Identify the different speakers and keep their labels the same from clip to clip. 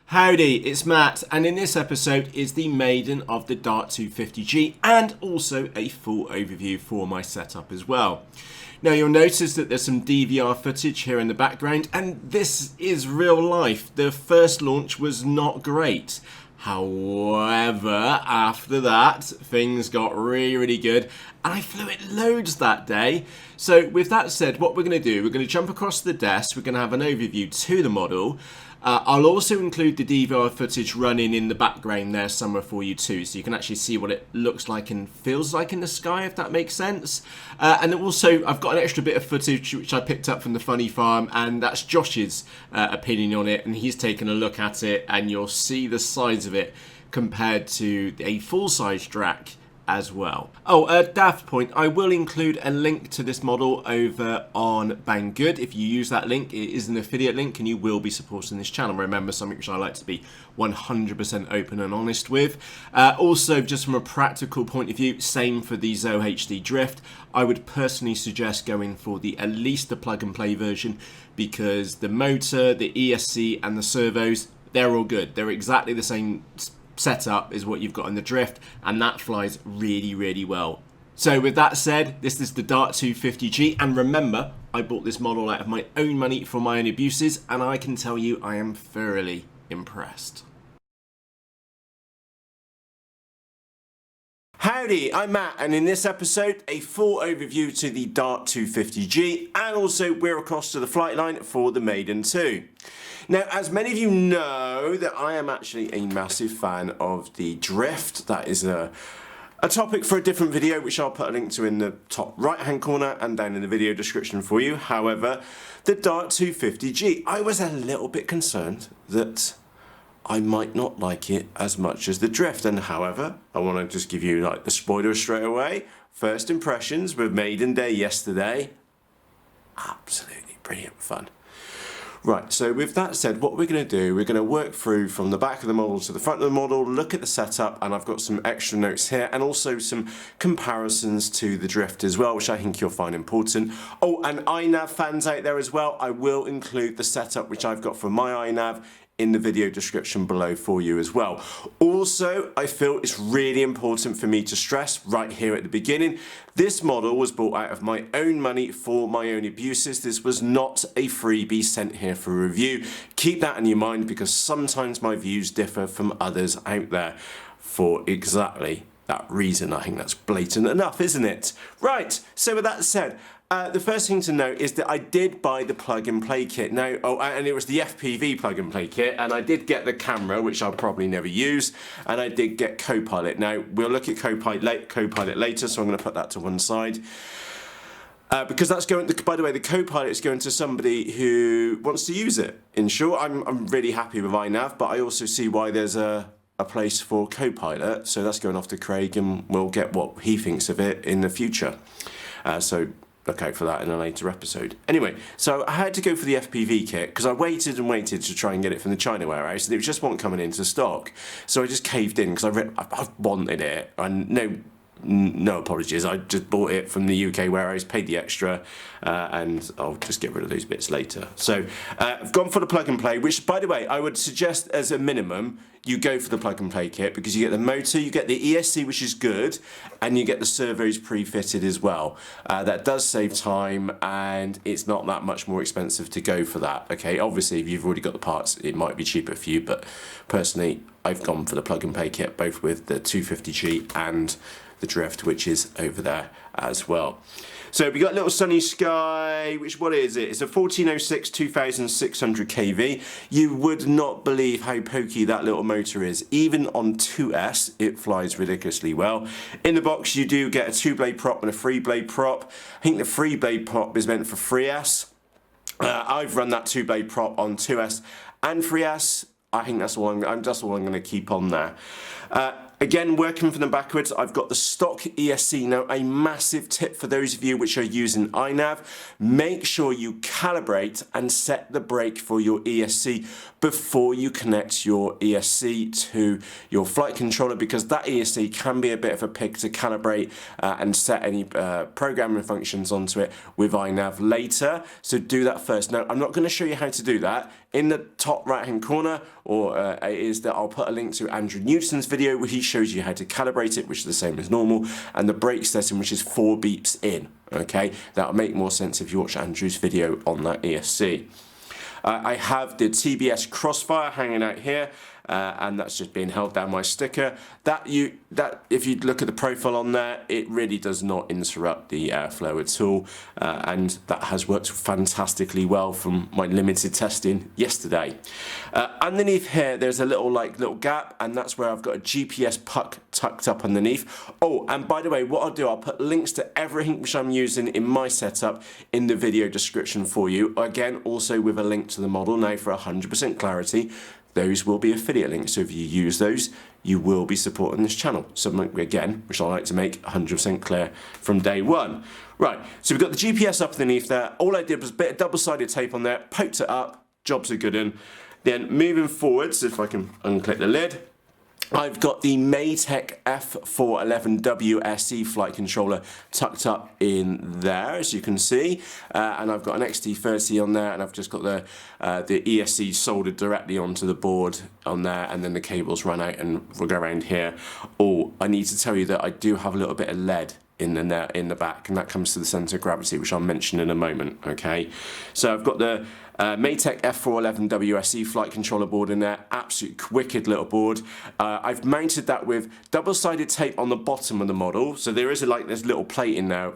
Speaker 1: Howdy, it's Matt, and in this episode is the Maiden of the Dart 250G and also a full overview for my setup as well. Now you'll notice that there's some DVR footage here in the background, and this is real life. The first launch was not great. However, after that, things got really good, and I flew it loads that day. So with that said, what we're going to do, we're going to jump across the desk, we're going to have an overview to the model. I'll also include the DVR footage running in the background there somewhere for you too, so you can actually see what it looks like and feels like in the sky, if that makes sense. And also, I've got an extra bit of footage which I picked up from the Funny Farm, and that's Josh's opinion on it, and he's taken a look at it, and you'll see the size of it compared to a full-size Drac as well. Oh, daft point, I will include a link to this model over on Banggood. If you use that link, it is an affiliate link and you will be supporting this channel. Remember, something which I like to be 100% open and honest with. Also, just from a practical point of view, same for the ZOHD Drift. I would personally suggest going for at least the plug and play version, because the motor, the ESC and the servos, they're all good. They're exactly the same setup is what you've got in the Drift, and that flies really well. So with that said, this is the Dart 250G, and remember, I bought this model out of my own money for my own abuses, and I can tell you I am thoroughly impressed. Howdy, I'm Matt, and in this episode, a full overview to the Dart 250G, and also we're across to the flight line for the Maiden 2. Now, as many of you know, that I am actually a massive fan of the Drift. That is a topic for a different video, which I'll put a link to in the top right-hand corner and down in the video description for you. However, the Dart 250G, I was a little bit concerned that I might not like it as much as the Drift. And however, I want to just give you like the spoiler straight away. First impressions with Maiden Day yesterday. Absolutely brilliant fun. Right, so with that said, what we're going to do, we're going to work through from the back of the model to the front of the model, look at the setup, and I've got some extra notes here, and also some comparisons to the Drift as well, which I think you'll find important. Oh, and iNav fans out there as well, I will include the setup which I've got for my iNav in the video description below for you as well. Also, I feel it's really important for me to stress right here at the beginning, this model was bought out of my own money for my own abuses. This was not a freebie sent here for review. Keep that in your mind, because sometimes my views differ from others out there for exactly that reason. I think that's blatant enough, isn't it? Right, so with that said, the first thing to note is that I did buy the plug and play kit. Now, and it was the FPV plug and play kit, and I did get the camera, which I'll probably never use, and I did get Copilot. Now, we'll look at Copilot later, so I'm going to put that to one side. Because that's going, by the way, the Copilot is going to somebody who wants to use it. In short, I'm really happy with iNav, but I also see why there's a place for Copilot, so that's going off to Craig, and we'll get what he thinks of it in the future. So look out for that in a later episode. Anyway, so I had to go for the FPV kit because I waited to try and get it from the China warehouse, and it just wasn't coming into stock. So I just caved in because I wanted it. And no apologies, I just bought it from the UK warehouse, paid the extra, and I'll just get rid of those bits later. So I've gone for the plug and play, which, by the way, I would suggest as a minimum you go for the plug and play kit, because you get the motor, you get the ESC, which is good, and you get the servos pre-fitted as well. That does save time, and it's not that much more expensive to go for that. Okay, obviously if you've already got the parts, it might be cheaper for you, but personally I've gone for the plug and play kit, both with the 250G and the Drift, which is over there as well. So we got a little sunny sky, which, what is it? It's a 1406 2600 kV. You would not believe how pokey that little motor is. Even on 2S, it flies ridiculously well. In the box, you do get a 2-blade prop and a 3-blade prop. I think the 3-blade prop is meant for 3S. I've run that 2-blade prop on 2S and 3S. I think that's all I'm going to keep on there. Again, working from the backwards, I've got the stock ESC. Now, a massive tip for those of you which are using iNav, make sure you calibrate and set the brake for your ESC before you connect your ESC to your flight controller, because that ESC can be a bit of a pig to calibrate and set any programming functions onto it with iNav later. So do that first. Now, I'm not going to show you how to do that. In the top right hand corner, I'll put a link to Andrew Newton's video where he shows you how to calibrate it, which is the same as normal, and the brake setting, which is 4 beeps in. Okay, that'll make more sense if you watch Andrew's video on that ESC. I have the TBS Crossfire hanging out here, and that's just being held down my sticker. That if you look at the profile on there, it really does not interrupt the airflow at all, and that has worked fantastically well from my limited testing yesterday. Underneath here, there's a little gap, and that's where I've got a GPS puck tucked up underneath. Oh, and by the way, what I'll do, I'll put links to everything which I'm using in my setup in the video description for you. Again, also with a link to the model. Now, for 100% clarity, those will be affiliate links, so if you use those, you will be supporting this channel. Something, again, which I like to make 100% clear from day one. Right, so we've got the GPS up underneath there. All I did was a bit of double-sided tape on there, poked it up, jobs are good in. Then moving forwards, if I can unclick the lid, I've got the Maytech F411W SE flight controller tucked up in there, as you can see, and I've got an XT30 on there, and I've just got the ESC soldered directly onto the board on there, and then the cables run out and we'll go around here. Oh, I need to tell you that I do have a little bit of lead in the back, and that comes to the centre of gravity, which I'll mention in a moment. Okay, so I've got the Maytech F411W SE flight controller board in there, absolute wicked little board. I've mounted that with double-sided tape on the bottom of the model, so there is this little plate in there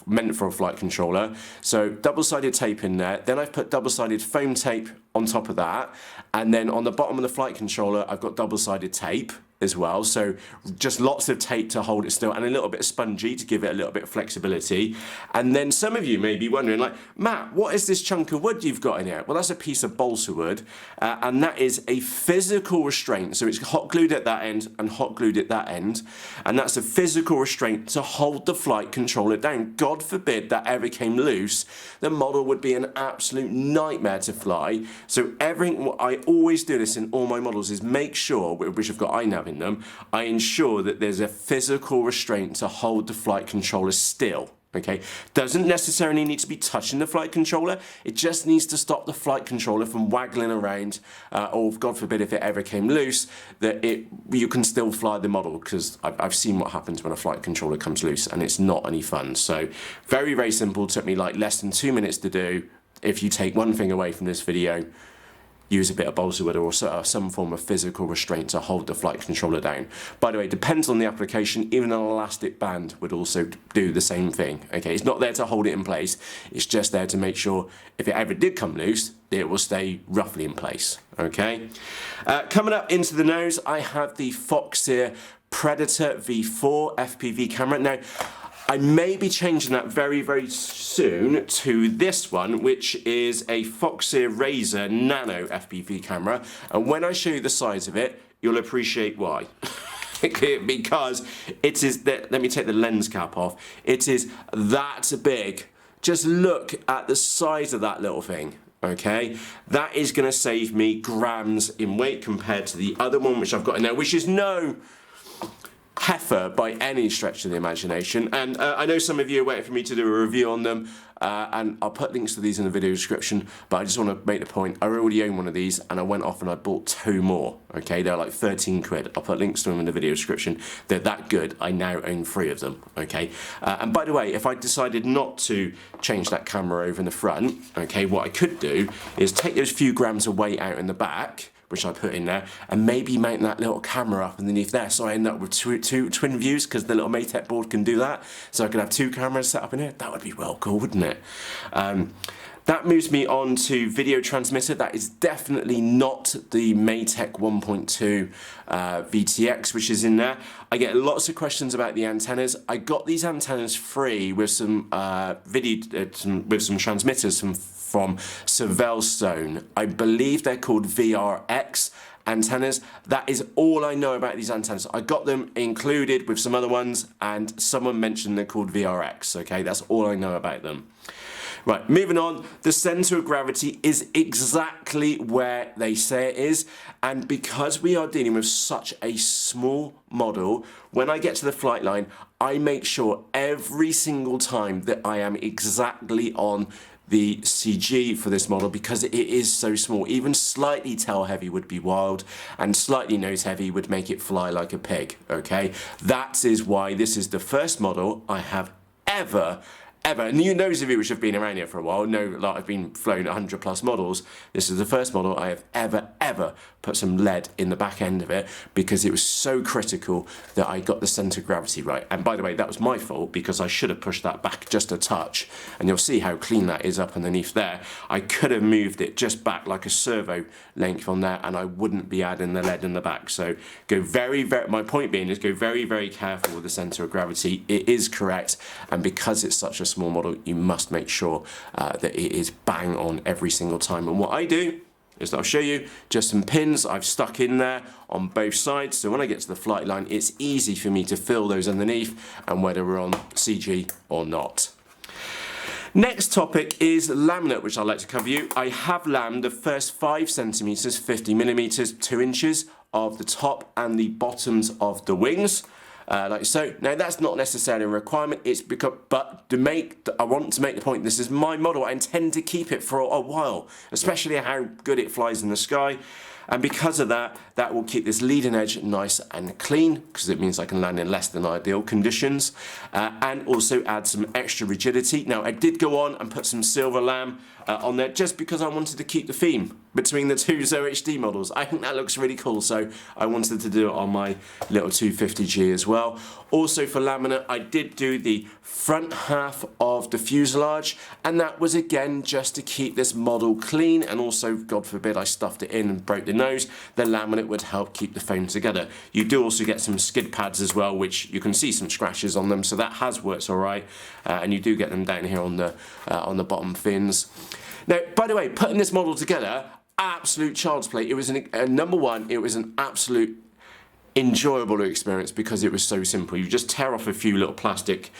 Speaker 1: meant for a flight controller. So double-sided tape in there. Then I've put double-sided foam tape on top of that, and then on the bottom of the flight controller, I've got double-sided tape as well, so just lots of tape to hold it still, and a little bit of spongy to give it a little bit of flexibility. And then some of you may be wondering, like, Matt, what is this chunk of wood you've got in here? Well, that's a piece of balsa wood, and that is a physical restraint. So it's hot glued at that end and hot glued at that end, and that's a physical restraint to hold the flight controller down. God forbid that ever came loose, the model would be an absolute nightmare to fly. So everything, I always do this in all my models, is make sure, which have got iNav in them, I ensure that there's a physical restraint to hold the flight controller still. Okay, doesn't necessarily need to be touching the flight controller, it just needs to stop the flight controller from waggling around, or God forbid if it ever came loose, that you can still fly the model, because I've seen what happens when a flight controller comes loose, and it's not any fun. So very, very simple, took me like less than 2 minutes to do. If you take one thing away from this video, use a bit of balsa wood or some form of physical restraint to hold the flight controller down. By the way, it depends on the application. Even an elastic band would also do the same thing. Okay, it's not there to hold it in place. It's just there to make sure if it ever did come loose, it will stay roughly in place. Okay. Coming up into the nose, I have the Foxeer Predator V4 Fpv camera. Now, I may be changing that very, very soon to this one, which is a Foxeer Razor Nano FPV camera. And when I show you the size of it, you'll appreciate why. Because it is, let me take the lens cap off, it is that big. Just look at the size of that little thing. Okay, that is going to save me grams in weight compared to the other one which I've got in there, which is no heifer by any stretch of the imagination. And I know some of you are waiting for me to do a review on them, and I'll put links to these in the video description, but I just want to make the point, I already own one of these, and I went off and I bought 2 more. Okay, they're like 13 quid. I'll put links to them in the video description. They're that good, I now own 3 of them. Okay, and by the way, if I decided not to change that camera over in the front, okay, what I could do is take those few grams of weight out in the back, which I put in there, and maybe mount that little camera up underneath there, so I end up with two twin views, because the little Maytech board can do that, so I could have 2 cameras set up in here. That would be well cool, wouldn't it? That moves me on to video transmitter. That is definitely not the Maytech 1.2 VTX, which is in there. I get lots of questions about the antennas. I got these antennas free with some with some transmitters from Servos. I believe they're called VRX, antennas. That is all I know about these antennas. I got them included with some other ones, and someone mentioned they're called VRX, okay? That's all I know about them. Right, moving on, the centre of gravity is exactly where they say it is, and because we are dealing with such a small model, when I get to the flight line, I make sure every single time that I am exactly on the CG for this model because it is so small. Even slightly tail heavy would be wild, and slightly nose heavy would make it fly like a pig, okay? That is why this is the first model I have ever, and you, those of you which have been around here for a while know that I've been flown 100 plus models. This is the first model I have ever put some lead in the back end of it because it was so critical that I got the centre of gravity right. And by the way, that was my fault because I should have pushed that back just a touch, and you'll see how clean that is up underneath there. I could have moved it just back like a servo length on there and I wouldn't be adding the lead in the back. So go very, my point being is go very careful with the centre of gravity. It is correct, and because it's such a small model, you must make sure that it is bang on every single time. And what I do is I'll show you just some pins I've stuck in there on both sides, so when I get to the flight line it's easy for me to fill those underneath and whether we're on CG or not. Next topic is laminate, which I'd like to cover you. I have lammed the first 5 centimeters, 50 millimeters, 2 inches of the top and the bottoms of the wings. Like so. Now that's not necessarily a requirement, it's because, but I want to make the point, this is my model, I intend to keep it for a while, especially how good it flies in the sky. And because of that, that will keep this leading edge nice and clean, because it means I can land in less than ideal conditions, and also add some extra rigidity. Now I did go on and put some silver lamb on there just because I wanted to keep the theme between the two ZOHD models. I think that looks really cool, so I wanted to do it on my little 250G as well. Also for laminate, I did do the front half of the fuselage, and that was again just to keep this model clean, and also, God forbid, I stuffed it in and broke the nose, the laminate would help keep the foam together. You do also get some skid pads as well, which you can see some scratches on them, so that has worked all right, and you do get them down here on the bottom fins. Now, by the way, putting this model together, absolute child's play. It was number one, it was an absolute enjoyable experience because it was so simple. You just tear off a few little plastic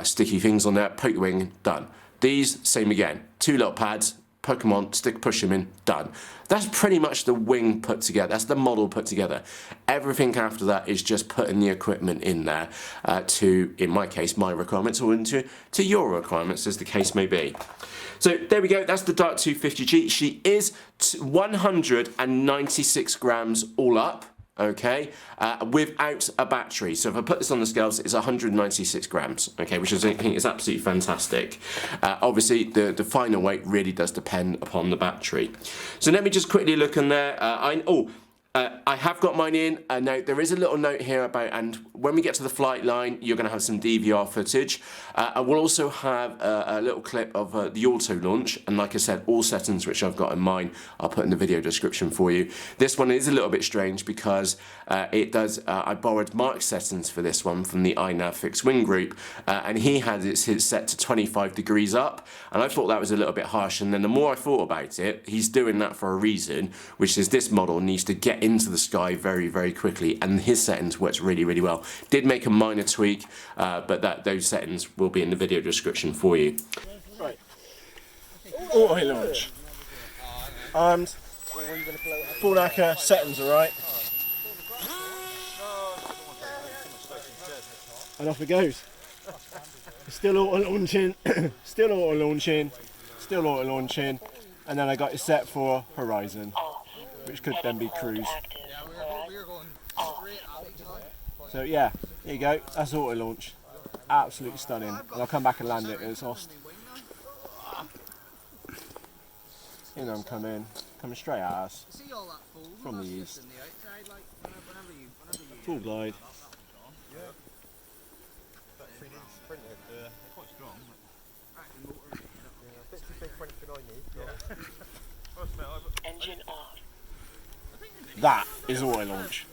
Speaker 1: sticky things on there, poke the wing, done. These, same again, 2 little pads, poke them on, push them in, done. That's pretty much the wing put together. That's the model put together. Everything after that is just putting the equipment in there to, in my case, my requirements, or to your requirements, as the case may be. So there we go, that's the Dart 250G. She is 196 grams all up, okay, without a battery. So if I put this on the scales, it's 196 grams, okay, which I think is absolutely fantastic. Obviously, the final weight really does depend upon the battery. So let me just quickly look in there. I have got mine in. Now, there is a little note here about, and when we get to the flight line, you're going to have some DVR footage. I will also have a little clip of the auto launch, and like I said, all settings which I've got in mine, I'll put in the video description for you. This one is a little bit strange because it does, I borrowed Mark's settings for this one from the iNav fixed wing group, and he had it set to 25 degrees up, and I thought that was a little bit harsh, and then the more I thought about it, he's doing that for a reason, which is this model needs to get into the sky very quickly, and his settings worked really well. Did make a minor tweak, but those settings will be in the video description for you. Right, auto launch, and full lacquer settings are right, and off it goes. Still auto launching, still auto launching, still auto launching, and then I got it set for horizon, which could then be cruise. So yeah, there you go, that's auto launch. Absolutely stunning. And I'll come back and land it in exhaust. In I'm coming straight at us from the east. Full glide.
Speaker 2: Engine off.
Speaker 1: That is auto launch.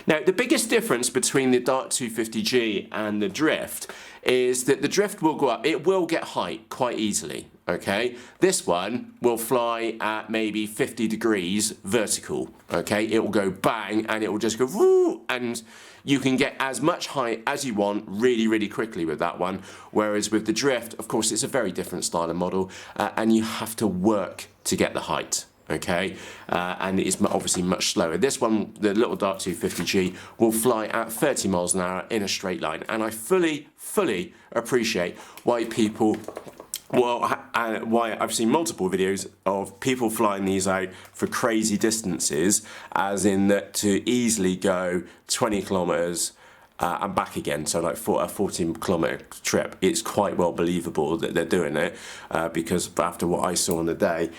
Speaker 1: Now, the biggest difference between the Dart 250G and the Drift is that the Drift will go up, it will get height quite easily, okay? This one will fly at maybe 50 degrees vertical, okay? It will go bang and it will just go woo, and you can get as much height as you want really, really quickly with that one. Whereas with the drift, of course, it's a very different style of model, and you have to work to get the height. Okay, and it's obviously much slower. This one, the little Dart 250G, will fly at 30 miles an hour in a straight line, and I fully appreciate why people, why I've seen multiple videos of people flying these out for crazy distances, as in that to easily go 20 kilometers and back again, so like a 14-kilometer trip. It's quite well believable that they're doing it, because after what I saw on the day,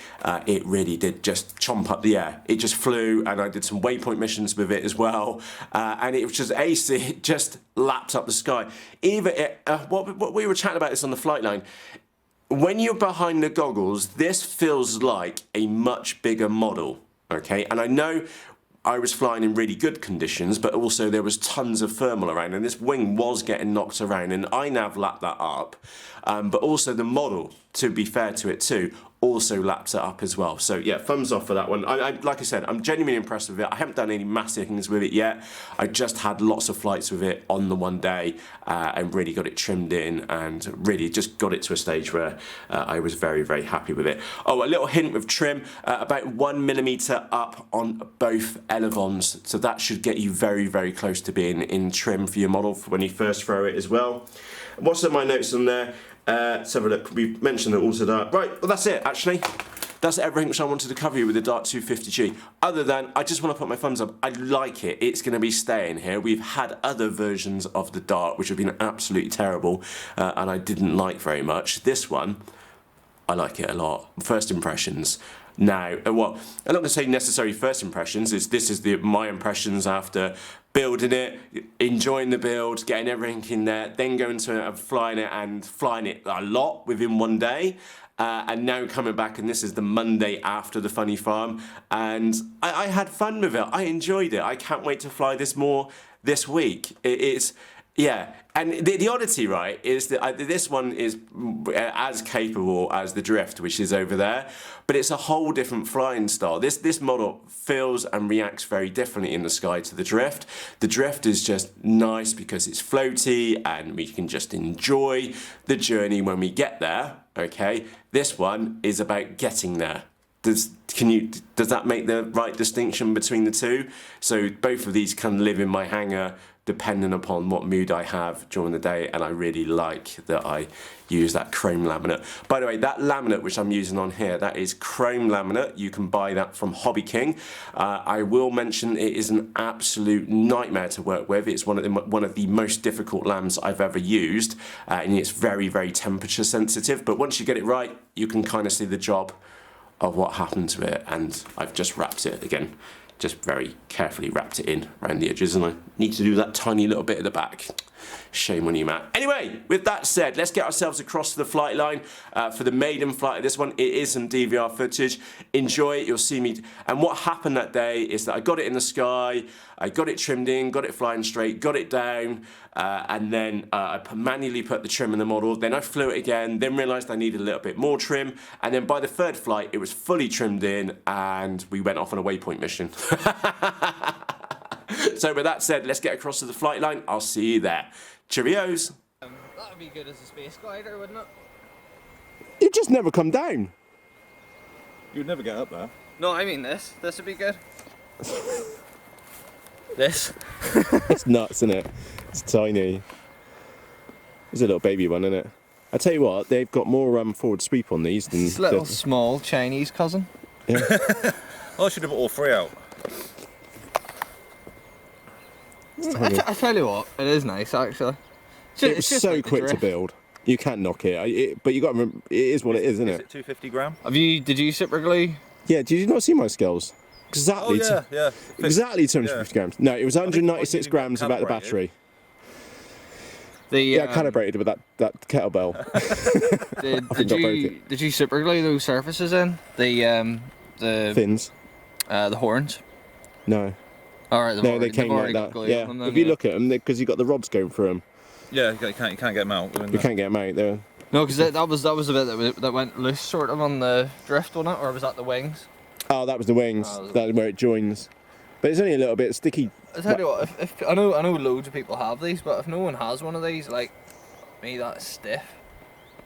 Speaker 1: it really did just chomp up the air. It just flew, and I did some waypoint missions with it as well, and it was just ace. It just lapped up the sky. Even what we were chatting about this on the flight line. When you're behind the goggles, this feels like a much bigger model, okay? And I know I was flying in really good conditions, but also there was tons of thermal around, and this wing was getting knocked around, and iNav lapped that up, but also the model, to be fair to it too, also laps it up as well. So yeah, thumbs off for that one. Like I said, I'm genuinely impressed with it. I haven't done any massive things with it yet. I just had lots of flights with it on the one day, and really got it trimmed in, and really just got it to a stage where I was very, very happy with it. Oh, a little hint with trim, about 1 millimeter up on both elevons. So that should get you very, very close to being in trim for your model for when you first throw it as well. What's on my notes on there? Let's have a look. We've mentioned the ZOHD Dart. Right, well that's it actually. That's everything which I wanted to cover you with the Dart 250G. Other than, I just want to put my thumbs up. I like it. It's going to be staying here. We've had other versions of the Dart which have been absolutely terrible, and I didn't like very much. This one, I like it a lot. First impressions. Now, well, I'm not going to say necessarily first impressions. This is my impressions after building it, enjoying the build, getting everything in there, then going to it and flying it a lot within one day. And now coming back, and this is the Monday after the funny farm, and I had fun with it. I enjoyed it. I can't wait to fly this more this week. It's, yeah, and the oddity, right, is that this one is as capable as the Drift, which is over there, but it's a whole different flying style. This model feels and reacts very differently in the sky to the Drift. The Drift is just nice because it's floaty, and we can just enjoy the journey when we get there, okay? This one is about getting there. Does that make the right distinction between the two? So both of these can live in my hangar depending upon what mood I have during the day, and I really like that I use that chrome laminate. By the way, that laminate which I'm using on here, that is chrome laminate. You can buy that from Hobby King. I will mention it is an absolute nightmare to work with. It's one of the most difficult lams I've ever used, and it's very, very temperature sensitive, but once you get it right, you can kind of see the job of what happened to it, and I've just wrapped it again. Just very carefully wrapped it in around the edges, and I need to do that tiny little bit at the back. Shame on you, Matt. Anyway, with that said, let's get ourselves across to the flight line for the maiden flight of this one. It is some DVR footage. Enjoy it, you'll see me. And what happened that day is that I got it in the sky, I got it trimmed in, got it flying straight, got it down, and then I manually put the trim in the model. Then I flew it again, then realised I needed a little bit more trim, and then by the third flight, it was fully trimmed in, and we went off on a waypoint mission. So with that said, let's get across to the flight line. I'll see you there. Cheerios.
Speaker 2: That would be good as a space glider, wouldn't it?
Speaker 1: You'd just never come down.
Speaker 3: You'd never get up there.
Speaker 2: No, I mean this. This would be good. This.
Speaker 1: It's nuts, isn't it? It's tiny. It's a little baby one, isn't it? I tell you what, they've got more forward sweep on these than...
Speaker 2: This little small Chinese cousin.
Speaker 1: Yeah.
Speaker 3: I should have put all three out.
Speaker 2: I tell you what, it is nice actually.
Speaker 1: It was so like quick to build. You can't knock it, but you got to remember, it is what it is, isn't it?
Speaker 3: Is it 250 gram?
Speaker 2: Did you super glue?
Speaker 1: Yeah, did you not see my scales? Exactly.
Speaker 3: Oh, yeah.
Speaker 1: Exactly 250 grams. No, it was 196 grams without the battery. Yeah, I calibrated with that kettlebell.
Speaker 2: Did you super glue those surfaces in? The
Speaker 1: fins?
Speaker 2: The horns?
Speaker 1: No.
Speaker 2: Alright,
Speaker 1: no, they came like that. Yeah, if you look at them, because you've got the rods going through them.
Speaker 3: Yeah, you can't get them out.
Speaker 1: You can't get them out.
Speaker 2: No, because that was the bit that went loose, sort of on the drift, wasn't it? Or was that the wings?
Speaker 1: Oh, that was the wings. That's where it joins. But it's only a little bit sticky.
Speaker 2: I tell you what, if I know loads of people have these, but if no one has one of these, like me, that's stiff.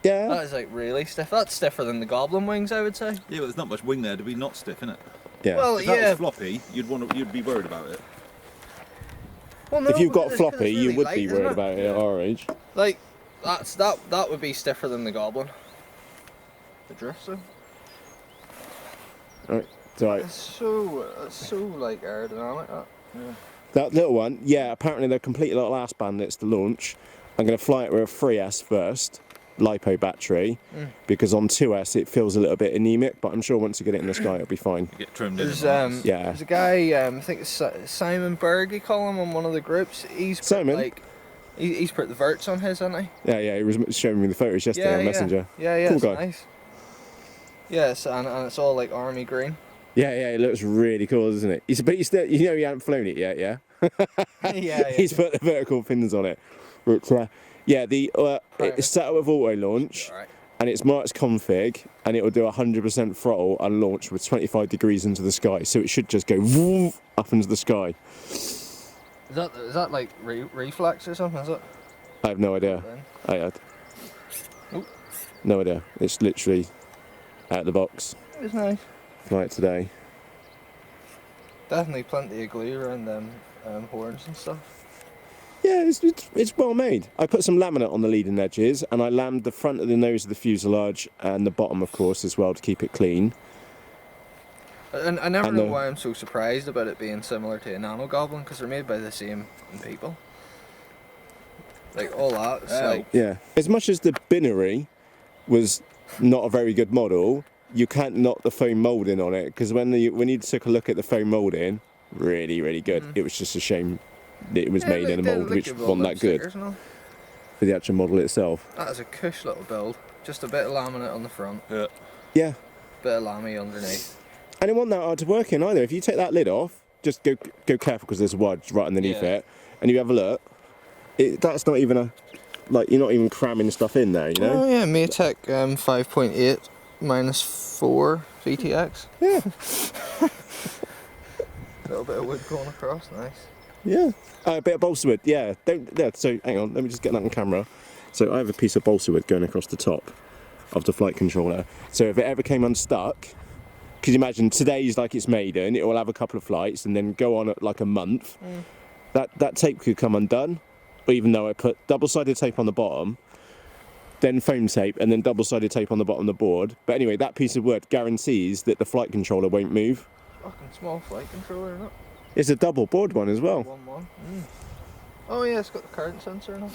Speaker 1: Yeah.
Speaker 2: That is like really stiff. That's stiffer than the Goblin wings, I would say.
Speaker 3: Yeah, but there's not much wing there to be not stiff, innit?
Speaker 1: Yeah.
Speaker 2: Well,
Speaker 3: If
Speaker 2: yeah.
Speaker 3: that was floppy, you'd be worried about it.
Speaker 2: Well, no,
Speaker 1: if you've got
Speaker 2: it's 'cause
Speaker 1: floppy,
Speaker 2: it's really
Speaker 1: you would
Speaker 2: light,
Speaker 1: be
Speaker 2: isn't
Speaker 1: worried
Speaker 2: it?
Speaker 1: about it at our age.
Speaker 2: Like that would be stiffer than the Goblin. The drift zone.
Speaker 1: Right. So
Speaker 2: It's so like aerodynamic. That.
Speaker 3: Yeah.
Speaker 1: that little one, yeah. Apparently they're complete little ass bandits to launch. I'm going to fly it with a 3S first, lipo battery, because on 2S it feels a little bit anemic. But I'm sure once you get it in the sky, it'll be fine.
Speaker 3: You get trimmed in.
Speaker 2: There's
Speaker 1: Yeah.
Speaker 2: there's a guy I think it's Simon Berg, you call him, on one of the groups. He's put,
Speaker 1: Simon?
Speaker 2: like he's put the verts on his, hasn't he?
Speaker 1: Yeah. He was showing me the photos yesterday on Messenger.
Speaker 2: Yeah,
Speaker 1: Cool
Speaker 2: it's
Speaker 1: guy.
Speaker 2: nice. Yes, and it's all like army green.
Speaker 1: Yeah, it looks really cool, doesn't it? But you still, you know, you haven't flown it yet, yeah?
Speaker 2: yeah.
Speaker 1: He's put the vertical fins on it. But, yeah, it's set up with auto launch,
Speaker 2: Alright.
Speaker 1: and it's marked config, and it will do 100% throttle and launch with 25 degrees into the sky. So it should just go woof up into the sky.
Speaker 2: Is that like reflex or something? Is it?
Speaker 1: I have no idea. I had
Speaker 2: Oop.
Speaker 1: no idea. It's literally out of the box.
Speaker 2: It's nice.
Speaker 1: Fly it today.
Speaker 2: Definitely plenty of glue around them horns and stuff.
Speaker 1: Yeah, it's well made. I put some laminate on the leading edges, and I lammed the front of the nose of the fuselage and the bottom, of course, as well, to keep it clean.
Speaker 2: And I never
Speaker 1: And
Speaker 2: know
Speaker 1: the-
Speaker 2: why I'm so surprised about it being similar to a Nano Goblin, because they're made by the same people. Like all that, it's
Speaker 3: Oh.
Speaker 2: like
Speaker 1: Yeah. As much as the binnery was not a very good model, you can't knock the foam moulding on it, because when you took a look at the foam moulding, really, really good. It was just a shame that it was
Speaker 2: yeah,
Speaker 1: made in a
Speaker 2: they
Speaker 1: mould
Speaker 2: look
Speaker 1: which
Speaker 2: good with
Speaker 1: wasn't
Speaker 2: all
Speaker 1: that
Speaker 2: them
Speaker 1: good
Speaker 2: stickers and all.
Speaker 1: for the actual model itself.
Speaker 2: That is a cush little build. Just a bit of laminate on the front,
Speaker 3: Yeah.
Speaker 1: Yeah.
Speaker 2: bit of lamy underneath.
Speaker 1: And it wasn't that hard to work in either. If you take that lid off, just go careful, because there's a wedge right underneath
Speaker 2: Yeah.
Speaker 1: it, and you have a look, that's not even you're not even cramming stuff in there, you know?
Speaker 2: Oh yeah, Maytech 5.8 -4 VTX.
Speaker 1: Yeah.
Speaker 2: A little bit of wood going across, nice.
Speaker 1: Yeah. A bit of balsa wood, yeah. So hang on, let me just get that on camera. So I have a piece of balsa wood going across the top of the flight controller. So if it ever came unstuck, because imagine today's like it's maiden, it will have a couple of flights and then go on at like a month. That tape could come undone, even though I put double-sided tape on the bottom, then foam tape, and then double-sided tape on the bottom of the board. But anyway, that piece of wood guarantees that the flight controller won't move.
Speaker 2: Fucking small flight controller, isn't it?
Speaker 1: It's a double board one as well.
Speaker 2: 1-1. Oh yeah, it's got the current sensor and all.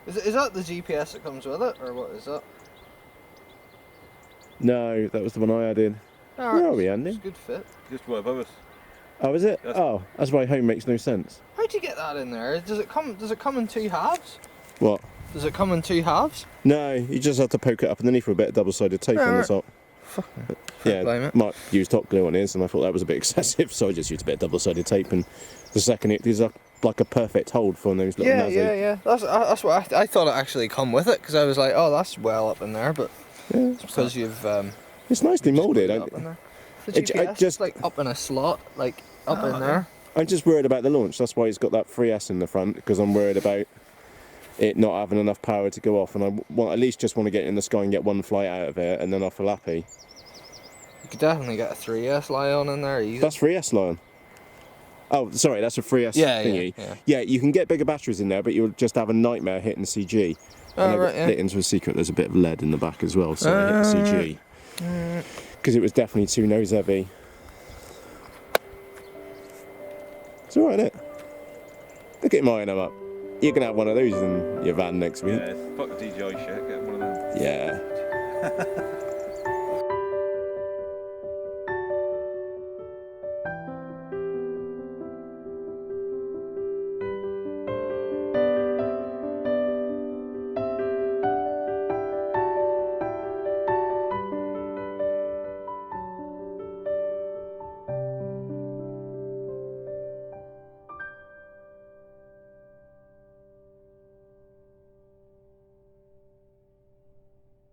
Speaker 2: Is that the GPS that comes with it, or what is that?
Speaker 1: No, that was the one I added. Where are we, Andy?
Speaker 2: It's a good fit.
Speaker 3: Just right above us.
Speaker 1: Oh, is it?
Speaker 3: Yes.
Speaker 1: Oh, that's why home makes no sense.
Speaker 2: How'd you get that in there? Does it come in two halves?
Speaker 1: What?
Speaker 2: Does it come in two halves?
Speaker 1: No, you just have to poke it up underneath with a bit of double-sided tape on the
Speaker 2: Alright.
Speaker 1: top.
Speaker 2: Fucking
Speaker 1: Yeah,
Speaker 2: blame it.
Speaker 1: Mark used hot glue on his, and I thought that was a bit excessive, so I just used a bit of double-sided tape, and the second it is like a perfect hold for those little
Speaker 2: Yeah,
Speaker 1: nazi.
Speaker 2: yeah. That's what I thought it actually come with it, because I was like, oh, that's well up in there, but
Speaker 1: Yeah.
Speaker 2: it's because you've
Speaker 1: It's nicely moulded.
Speaker 2: up in there. The
Speaker 1: It- I
Speaker 2: GPS
Speaker 1: just-
Speaker 2: is like up in a slot, like up in there.
Speaker 1: I'm just worried about the launch. That's why he's got that 3S in the front, because I'm worried about it not having enough power to go off, and at least just want to get it in the sky and get one flight out of it, and then I'll feel happy.
Speaker 2: You could definitely get a 3S Lion in there easy.
Speaker 1: That's 3S Lion. Oh, sorry, that's a 3S
Speaker 2: Yeah,
Speaker 1: thingy.
Speaker 2: yeah.
Speaker 1: Yeah, you can get bigger batteries in there, but you'll just have a nightmare hitting the CG.
Speaker 2: Oh,
Speaker 1: And I
Speaker 2: right,
Speaker 1: got
Speaker 2: yeah.
Speaker 1: lit into a secret. There's a bit of lead in the back as well, so I hit the CG. Because it was definitely too nose heavy. It's alright, isn't it? Look at mine, I'm up. You're going to have one of those in your van next week.
Speaker 3: Yeah, fuck the DJI shit, get one of them.
Speaker 1: Yeah.